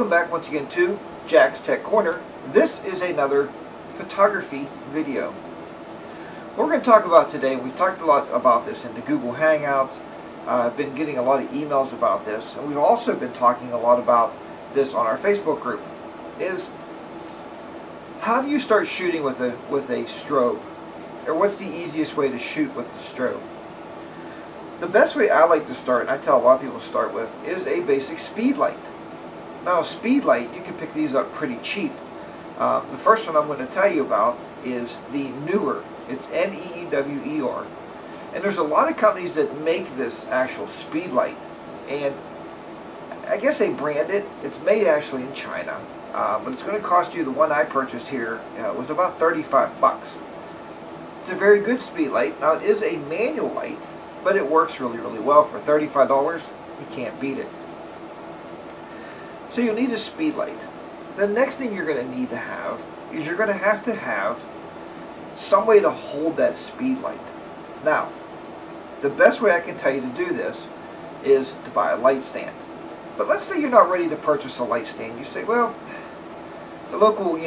Welcome back once again to Jack's Tech Corner. This is another photography video. What we're going to talk about today, we've talked a lot about this in the Google Hangouts. I've been getting a lot of emails about this, and we've also been talking a lot about this on our Facebook group, is how do you start shooting with a strobe? Or what's the easiest way to shoot with a strobe? The best way I like to start, and I tell a lot of people to start with, is a basic speedlight. Now, a speedlight, you can pick these up pretty cheap. The first one I'm going to tell you about is the Neewer. It's N-E-E-W-E-R. And there's a lot of companies that make this actual speedlight. And I guess they brand it. It's made actually in China. But it's going to cost you, the one I purchased here, was about 35 bucks. It's a very good speedlight. Now, it is a manual light, but it works really, really well. For $35, you can't beat it. So you'll need a speedlight. The next thing you're going to need to have is you're going to have some way to hold that speedlight. Now, the best way I can tell you to do this is to buy a light stand. But let's say you're not ready to purchase a light stand. You say, well, the local,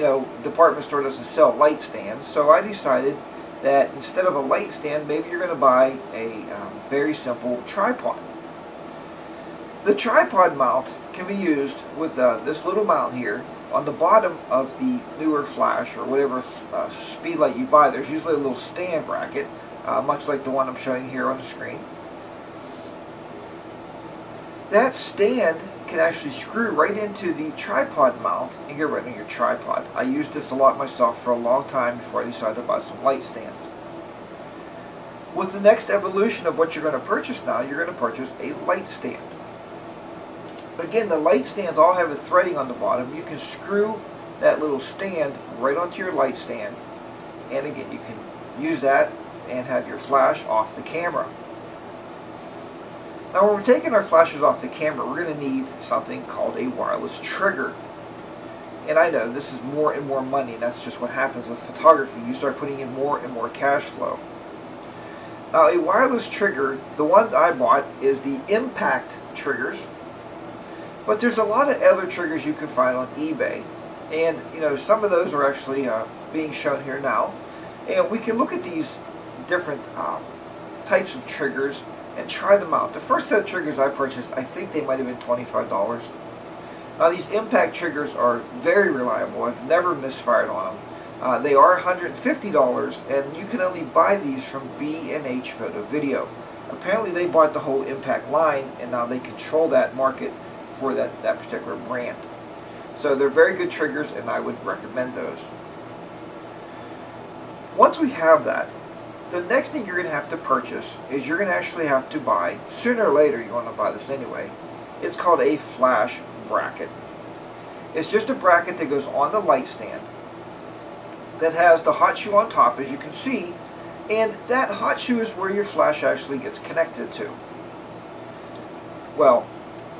department store doesn't sell light stands, so I decided that instead of a light stand, maybe you're going to buy a very simple tripod. The tripod mount can be used with this little mount here on the bottom of the Neewer flash or whatever speedlight you buy. There's usually a little stand bracket, much like the one I'm showing here on the screen. That stand can actually screw right into the tripod mount and get right on your tripod. I used this a lot myself for a long time before I decided to buy some light stands. With the next evolution of what you're going to purchase now, you're going to purchase a light stand. But again, the light stands all have a threading on the bottom. You can screw that little stand right onto your light stand, and again, you can use that and have your flash off the camera. Now, when we're taking our flashes off the camera, we're going to need something called a wireless trigger. And I know this is more and more money, and that's just what happens with photography. You start putting in more and more cash flow. Now, a wireless trigger, the ones I bought is the impact triggers. But there's a lot of other triggers you can find on eBay. And, some of those are actually being shown here now. And we can look at these different types of triggers and try them out. The first set of triggers I purchased, I think they might have been $25. Now, these impact triggers are very reliable. I've never misfired on them. They are $150, and you can only buy these from B&H Photo Video. Apparently, they bought the whole impact line, and now they control that market for that particular brand. So they're very good triggers, and I would recommend those. Once we have that, the next thing you're going to have to purchase is you're going to actually have to buy, sooner or later you're going to buy this anyway, it's called a flash bracket. It's just a bracket that goes on the light stand that has the hot shoe on top, as you can see, and that hot shoe is where your flash actually gets connected to. Well,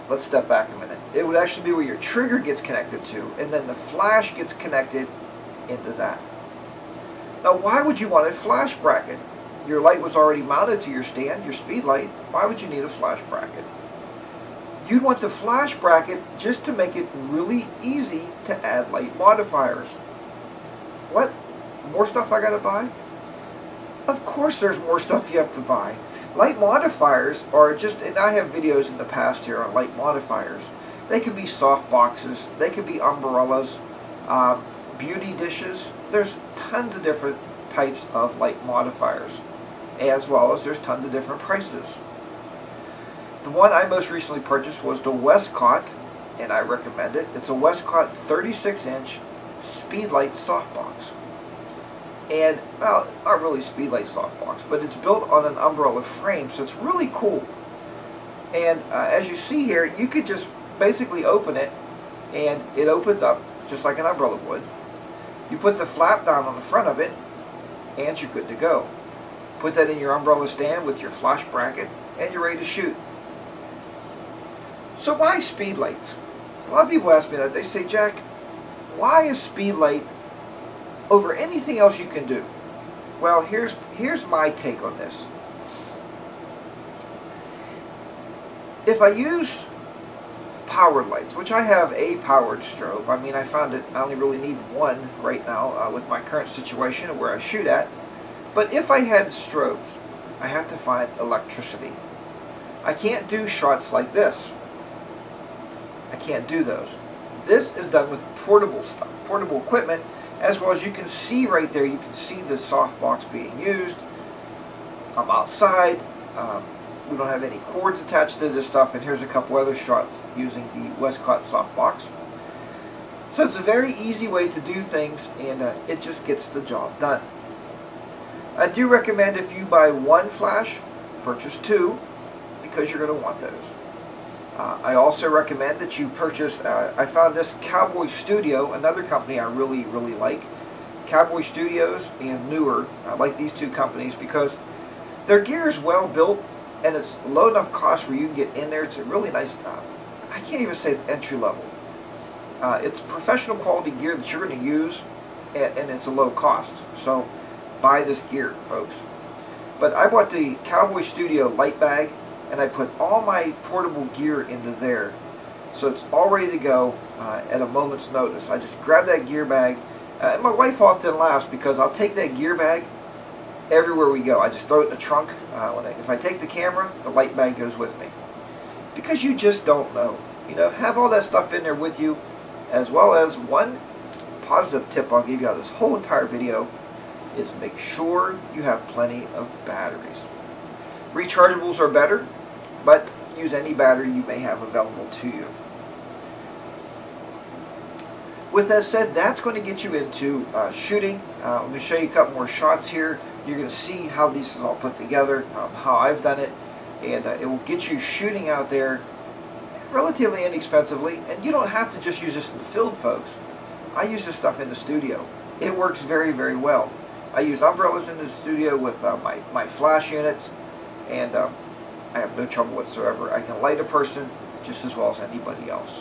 let's step back a minute. It would actually be where your trigger gets connected to, and then the flash gets connected into that. Now, why would you want a flash bracket? Your light was already mounted to your stand, your speed light. Why would you need a flash bracket? You'd want the flash bracket just to make it really easy to add light modifiers. What? More stuff I gotta buy? Of course there's more stuff you have to buy. Light modifiers are just, and I have videos in the past here on light modifiers. They can be softboxes, they can be umbrellas, beauty dishes. There's tons of different types of light modifiers, as well as there's tons of different prices. The one I most recently purchased was the Westcott, and I recommend it. It's a Westcott 36-inch Speedlight softbox. And, well, not really Speedlight softbox, but it's built on an umbrella frame, so it's really cool. And as you see here, you could just basically open it, and it opens up just like an umbrella would. You put the flap down on the front of it, and you're good to go. Put that in your umbrella stand with your flash bracket, and you're ready to shoot. So why speedlights? A lot of people ask me that. They say, Jack, why is speedlight over anything else you can do? Well, here's my take on this. If I use powered lights, which I have a powered strobe. I mean, I found that I only really need one right now with my current situation where I shoot at. But if I had strobes, I have to find electricity. I can't do shots like this. I can't do those. This is done with portable stuff, portable equipment, as well as you can see right there, you can see the softbox being used. I'm outside. We don't have any cords attached to this stuff, and here's a couple other shots using the Westcott softbox. So it's a very easy way to do things, and it just gets the job done. I do recommend if you buy one flash, purchase two, because you're going to want those. I also recommend that you purchase, I found this Cowboy Studio, another company I really like. Cowboy Studios and Newer. I like these two companies because their gear is well built and it's low enough cost where you can get in there. It's a really nice, I can't even say it's entry level. It's professional quality gear that you're going to use, and it's a low cost. So buy this gear, folks. But I bought the Cowboy Studio light bag, and I put all my portable gear into there. So it's all ready to go at a moment's notice. I just grab that gear bag, and my wife often laughs because I'll take that gear bag everywhere we go. I just throw it in the trunk. If I take the camera, the light bag goes with me. Because you just don't know. You know, have all that stuff in there with you, as well as one positive tip I'll give you out of this whole entire video is make sure you have plenty of batteries. Rechargeables are better, but use any battery you may have available to you. With that said, that's going to get you into shooting. I'm going to show you a couple more shots here. You're going to see how these is all put together, how I've done it, and it will get you shooting out there relatively inexpensively. And you don't have to just use this in the field, folks. I use this stuff in the studio. It works very well. I use umbrellas in the studio with my flash units, and I have no trouble whatsoever. I can light a person just as well as anybody else.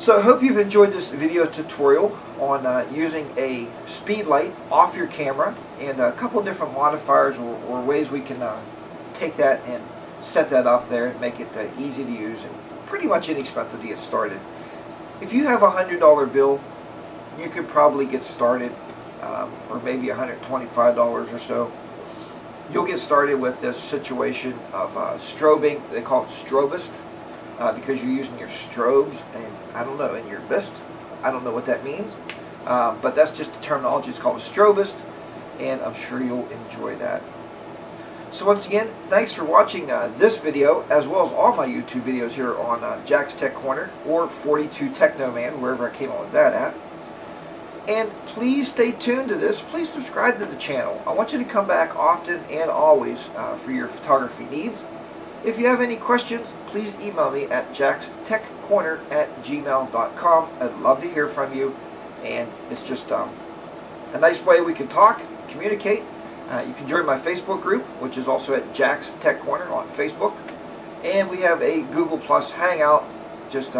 So I hope you've enjoyed this video tutorial on using a speed light off your camera, and a couple different modifiers or ways we can take that and set that up there and make it easy to use and pretty much inexpensive to get started. If you have a $100 bill, you could probably get started, or maybe $125 or so. You'll get started with this situation of strobing. They call it Strobist, because you're using your strobes, and I don't know, in your bist. I don't know what that means, but that's just the terminology. It's called a strobist, and I'm sure you'll enjoy that. So once again, thanks for watching this video, as well as all my YouTube videos here on Jack's Tech Corner, or 42 Technoman, wherever I came up with that at. And please stay tuned to this. Please subscribe to the channel. I want you to come back often and always for your photography needs. If you have any questions, please email me at jackstechcorner@gmail.com. I'd love to hear from you, and it's just a nice way we can talk, communicate. You can join my Facebook group, which is also at Jack's Tech Corner on Facebook, and we have a Google Plus Hangout. Just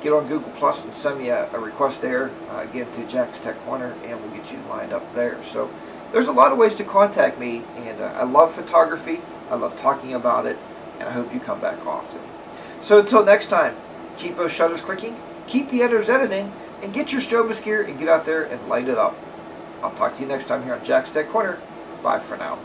get on Google Plus and send me a request there, again to Jack's Tech Corner, and we'll get you lined up there. So there's a lot of ways to contact me, and I love photography. I love talking about it, and I hope you come back often. So until next time, keep those shutters clicking, keep the editors editing, and get your Strobist gear and get out there and light it up. I'll talk to you next time here on Jack's Tech Corner. Bye for now.